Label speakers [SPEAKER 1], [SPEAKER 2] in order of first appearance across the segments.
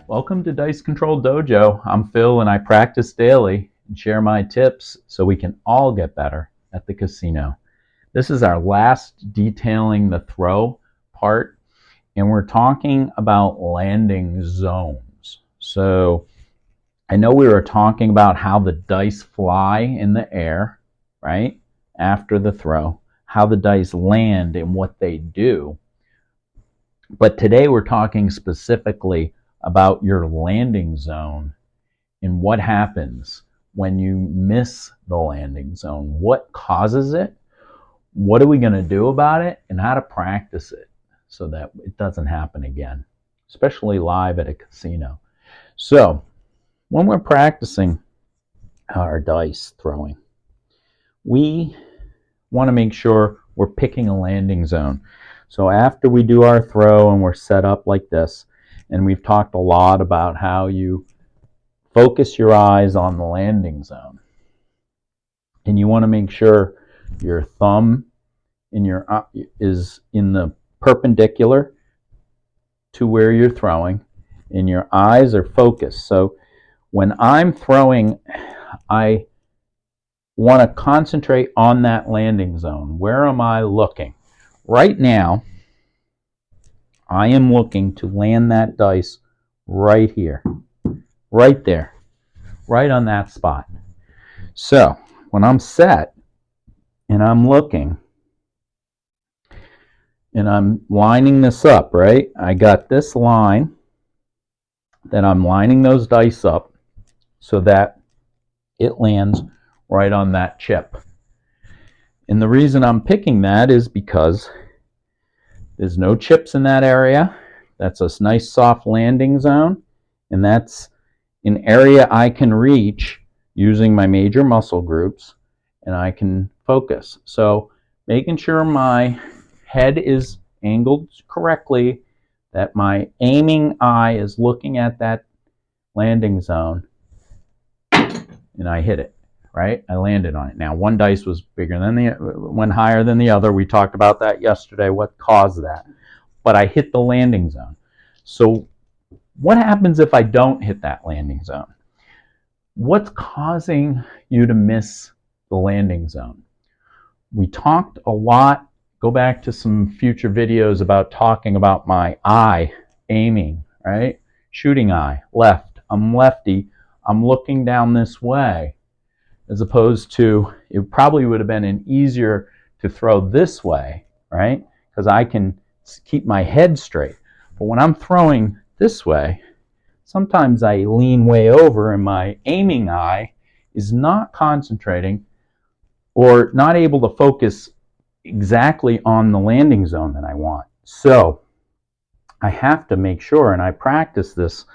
[SPEAKER 1] Welcome to Dice Control Dojo. I'm Phil and I practice daily and share my tips so we can all get better at the casino. This is our last detailing the throw part, and we're talking about landing zones. So I know we were talking about how the dice fly in the air, right, after the throw, how the dice land and what they do. But today we're talking specifically about your landing zone and what happens when you miss the landing zone. What causes it? What are we going to do about it? And how to practice it so that it doesn't happen again, especially live at a casino. So when we're practicing our dice throwing, we want to make sure we're picking a landing zone. So after we do our throw and we're set up like this, and we've talked a lot about how you focus your eyes on the landing zone. And you want to make sure your thumb is in the perpendicular to where you're throwing, and your eyes are focused. So when I'm throwing, I want to concentrate on that landing zone. Where am I looking? Right now, I am looking to land that dice right here, right there, right on that spot. So when I'm set and I'm looking and I'm lining this up, right? I got this line that I'm lining those dice up so that it lands right on that chip. And the reason I'm picking that is because there's no chips in that area. That's a nice soft landing zone, and that's an area I can reach using my major muscle groups, and I can focus. So making sure my head is angled correctly, that my aiming eye is looking at that landing zone, and I hit it, right? I landed on it. Now, one dice was bigger than went higher than the other. We talked about that yesterday, what caused that. But I hit the landing zone. So what happens if I don't hit that landing zone? What's causing you to miss the landing zone? We talked a lot, go back to some future videos about talking about my eye aiming, right? Shooting eye, left. I'm lefty. I'm looking down this way, as opposed to, it probably would have been easier to throw this way, right? Because I can keep my head straight. But when I'm throwing this way, sometimes I lean way over and my aiming eye is not concentrating or not able to focus exactly on the landing zone that I want. So I have to make sure, and I practice this,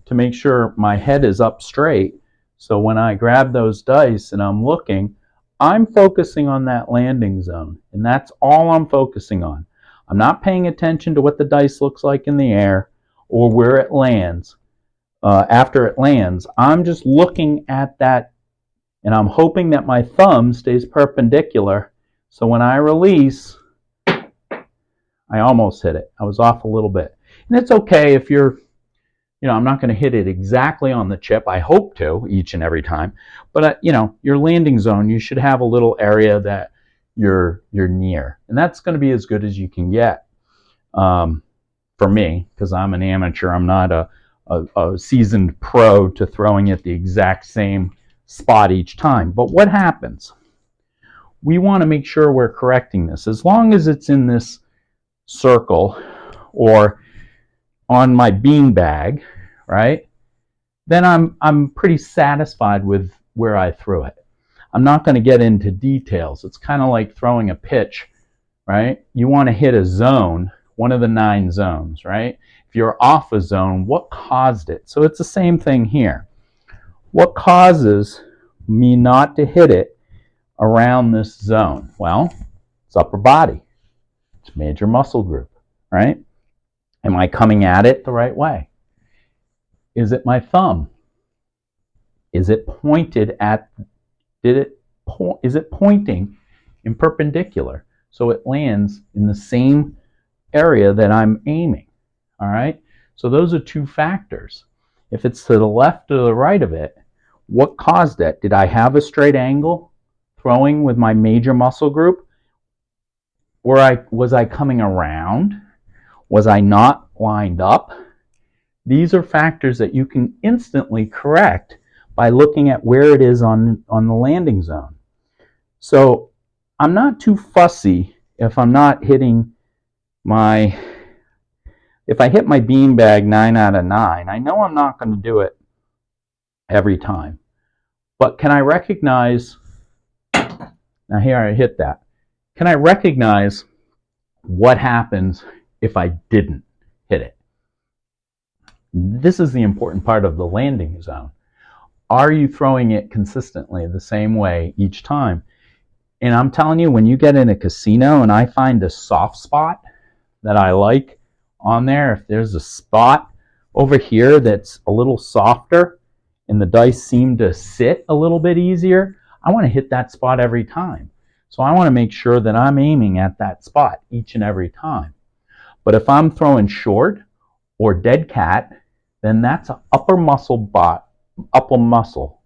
[SPEAKER 1] to make sure my head is up straight. So when I grab those dice and I'm looking, I'm focusing on that landing zone, and that's all I'm focusing on. I'm not paying attention to what the dice looks like in the air or where it lands. After it lands, I'm just looking at that, and I'm hoping that my thumb stays perpendicular. So when I release, I almost hit it. I was off a little bit. And it's okay if you're, I'm not going to hit it exactly on the chip. I hope to each and every time. But, your landing zone, you should have a little area that you're near. And that's going to be as good as you can get for me, because I'm an amateur. I'm not a seasoned pro to throwing at the exact same spot each time. But what happens? We want to make sure we're correcting this. As long as it's in this circle or on my beanbag, right, then I'm pretty satisfied with where I threw it. I'm not going to get into details. It's kind of like throwing a pitch, right? You want to hit a zone, one of the 9 zones, right? If you're off a zone, what caused it? So it's the same thing here. What causes me not to hit it around this zone? Well, it's upper body. It's major muscle group, right? Am I coming at it the right way? Is it my thumb? Is it pointed at, is it pointing in perpendicular so it lands in the same area that I'm aiming? All right? So those are 2 factors. If it's to the left or the right of it, what caused it? Did I have a straight angle throwing with my major muscle group? Or was I coming around? Was I not lined up? These are factors that you can instantly correct by looking at where it is on the landing zone. So I'm not too fussy if I'm not hitting my, if I hit my beanbag 9 out of 9, I know I'm not going to do it every time. But can I recognize, now here I hit that, can I recognize what happens if I didn't hit it? This is the important part of the landing zone. Are you throwing it consistently the same way each time? And I'm telling you, when you get in a casino and I find a soft spot that I like on there, if there's a spot over here that's a little softer and the dice seem to sit a little bit easier, I want to hit that spot every time. So I want to make sure that I'm aiming at that spot each and every time. But if I'm throwing short or dead cat, then that's an upper muscle,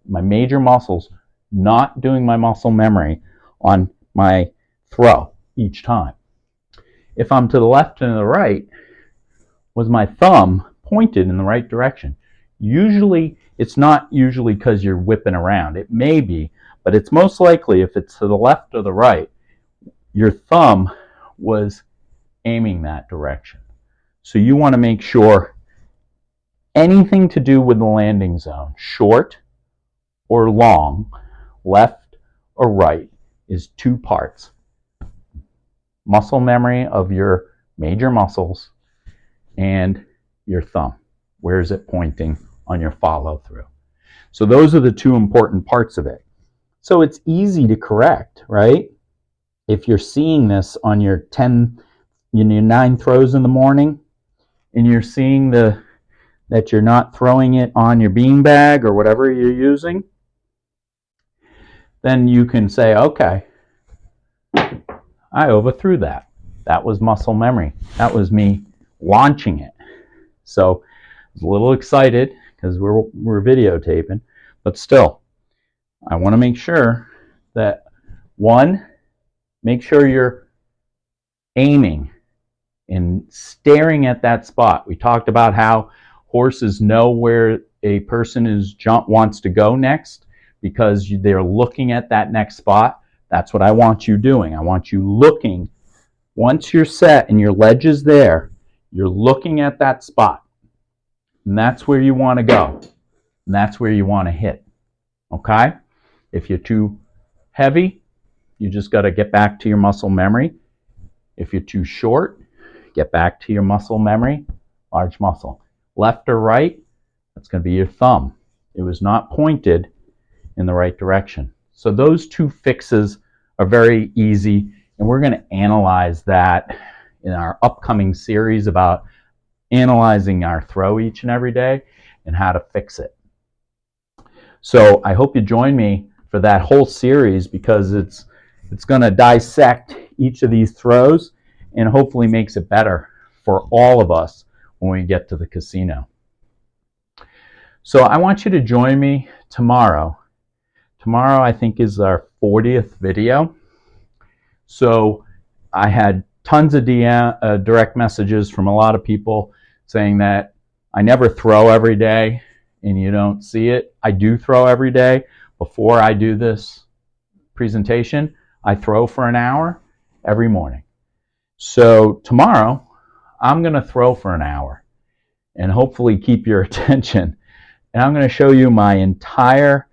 [SPEAKER 1] my major muscles, not doing my muscle memory on my throw each time. If I'm to the left and the right, was my thumb pointed in the right direction? Usually, it's not usually because you're whipping around. It may be, but it's most likely if it's to the left or the right, your thumb was aiming that direction. So you want to make sure anything to do with the landing zone, short or long, left or right, is two parts. Muscle memory of your major muscles and your thumb. Where is it pointing on your follow through? So those are the two important parts of it. So it's easy to correct, right? If you're seeing this on your 9 throws in the morning, and you're seeing that you're not throwing it on your beanbag or whatever you're using, then you can say, okay, I overthrew that. That was muscle memory. That was me launching it. So I was a little excited because we're videotaping, but still, I want to make sure that, one, make sure you're aiming and staring at that spot. We talked about how horses know where a person wants to go next because they're looking at that next spot. That's what I want you doing. I want you looking. Once you're set and your ledge is there, you're looking at that spot. And that's where you want to go. And that's where you want to hit. Okay? If you're too heavy, you just got to get back to your muscle memory. If you're too short, get back to your muscle memory, large muscle. Left or right, that's going to be your thumb. It was not pointed in the right direction. So those two fixes are very easy, and we're going to analyze that in our upcoming series about analyzing our throw each and every day and how to fix it. So I hope you join me for that whole series, because it's going to dissect each of these throws and hopefully makes it better for all of us when we get to the casino. So I want you to join me tomorrow. Tomorrow, I think, is our 40th video. So I had tons of direct messages from a lot of people saying that I never throw every day and you don't see it. I do throw every day. Before I do this presentation, I throw for an hour every morning. So tomorrow, I'm going to throw for an hour and hopefully keep your attention. And I'm going to show you my entire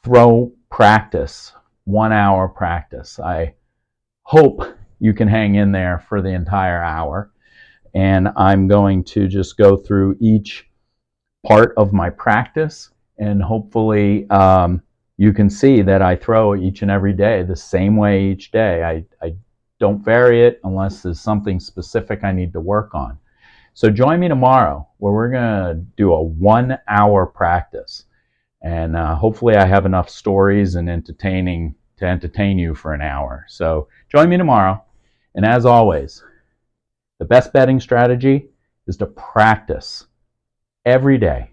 [SPEAKER 1] throw practice, 1 hour practice. I hope you can hang in there for the entire hour. And I'm going to just go through each part of my practice, and hopefully you can see that I throw each and every day the same way each day. I don't vary it unless there's something specific I need to work on. So join me tomorrow where we're going to do a 1 hour practice. And hopefully I have enough stories and entertaining to entertain you for an hour. So join me tomorrow. And as always, the best betting strategy is to practice every day.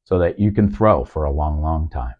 [SPEAKER 1] so that you can throw for a long, long time.